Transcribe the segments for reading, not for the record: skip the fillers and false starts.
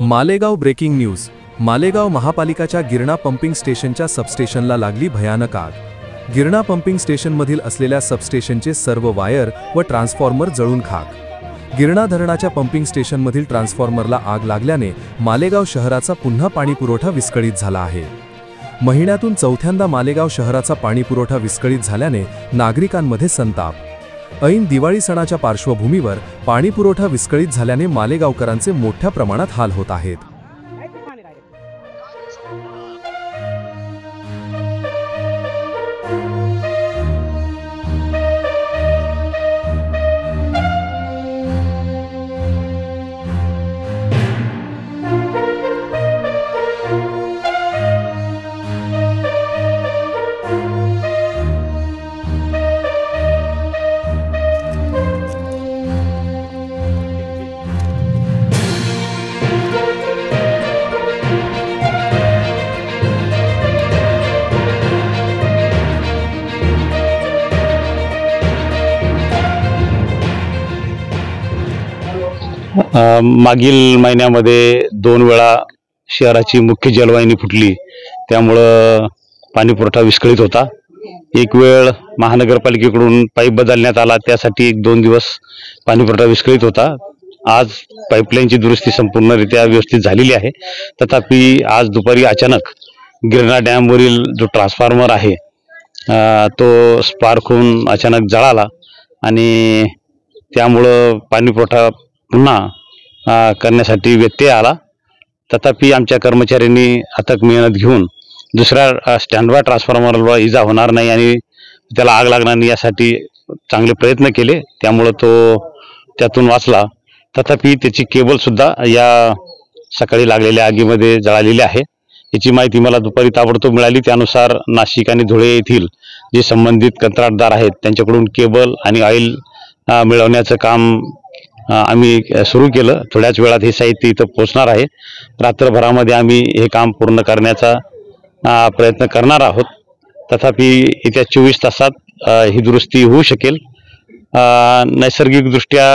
Malegaon breaking news. Malegaon महापालिकाच्या Girna pumping स्टेशनच्या सबस्टेशनला लागली भयानक आग। गिरणा पंपिंग स्टेशनमधील असलेल्या सबस्टेशनचे सर्व वायर व ट्रान्सफॉर्मर जळून खाक। गिरणा धरणाच्या पंपिंग स्टेशनमधील ट्रान्सफॉर्मरला आग लागल्याने मालेगाव शहराचा पुन्हा पाणीपुरवठा विस्कळीत झाला आहे। महिन्यातून चौथ्यांदा मालेगाव शहराचा पाणीपुरवठा विस्कळीत झाल्याने नागरिकांमध्ये संताप। ऐन दिवाळी सणाच्या पार्श्वभूमीवर पाणीपुरवठा विस्कळीत झाल्याने मालेगावकरांचे मोठ्या प्रमाणात हाल होत आहेत। मागील महिन्यामध्ये 2 वेळा शहराची मुख्य जलवाहिनी फुटली, त्यामुळे पाणीपुरवठा विस्कळीत होता। एक वेळ महानगरपालिकेकडून पाईप बदलण्यात आला, त्यासाठी 1-2 दिवस पाणीपुरवठा विस्कळीत होता। आज पाईपलाईनची दुरुस्ती संपूर्णरित्या व्यवस्थित झालेली आहे। तथापि आज दुपारी अचानक गिरणा डॅमवरील जो ट्रान्सफॉर्मर आहे तो स्पार्क होऊन अचानक जळाला आणि त्यामुळे पाणीपुरवठा पुन्हा करण्यासाठी व्यत्यय आला। तथापि आमच्या कर्मचाऱ्यांनी अथक मेहनत घेऊन दुसऱ्या स्टँडबाय ट्रान्सफॉर्मरला इजा होणार नाही आणि त्याला आग लागणार नाही यासाठी चांगले प्रयत्न केले, त्यामुळे तो त्यातून वाचला। तथापि त्याची केबल सुद्धा या सकाळी लागलेल्या आगीमध्ये जळालेली आहे। याची माहिती मला दुपारी ताबडतोब मिळाली। त्यानुसार नाशिक आणि धुळे येथील जे संबंधित कंत्राटदार आहेत त्यांच्याकडून केबल आणि ऑइल मिळवण्याचं काम आम्ही सुरू केलं। थोड्याच वेळात हे साहित्य इथं पोहोचणार आहे। रात्रभरामध्ये आम्ही हे काम पूर्ण करण्याचा प्रयत्न करणार आहोत। तथापि येत्या 24 तासात ही दुरुस्ती होऊ शकेल। नैसर्गिकदृष्ट्या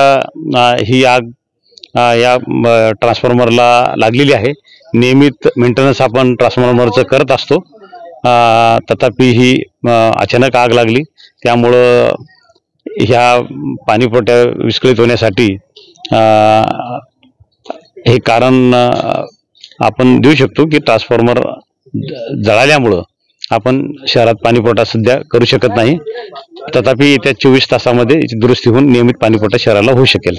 ही आग या ट्रान्सफॉर्मरला लागलेली आहे। नियमित मेंटेनन्स आपण ट्रान्सफॉर्मरचं करत असतो, तथापि ही अचानक आग लागली, त्यामुळं ह्या पाणीपुरवठा विस्कळीत होण्यासाठी हे कारण आपण देऊ शकतो की ट्रान्सफॉर्मर जळाल्यामुळं आपण शहरात पाणीपुरवठा सध्या करू शकत नाही। तथापि येत्या 24 तासामध्ये दुरुस्ती होऊन नियमित पाणीपुरवठा शहराला होऊ शकेल।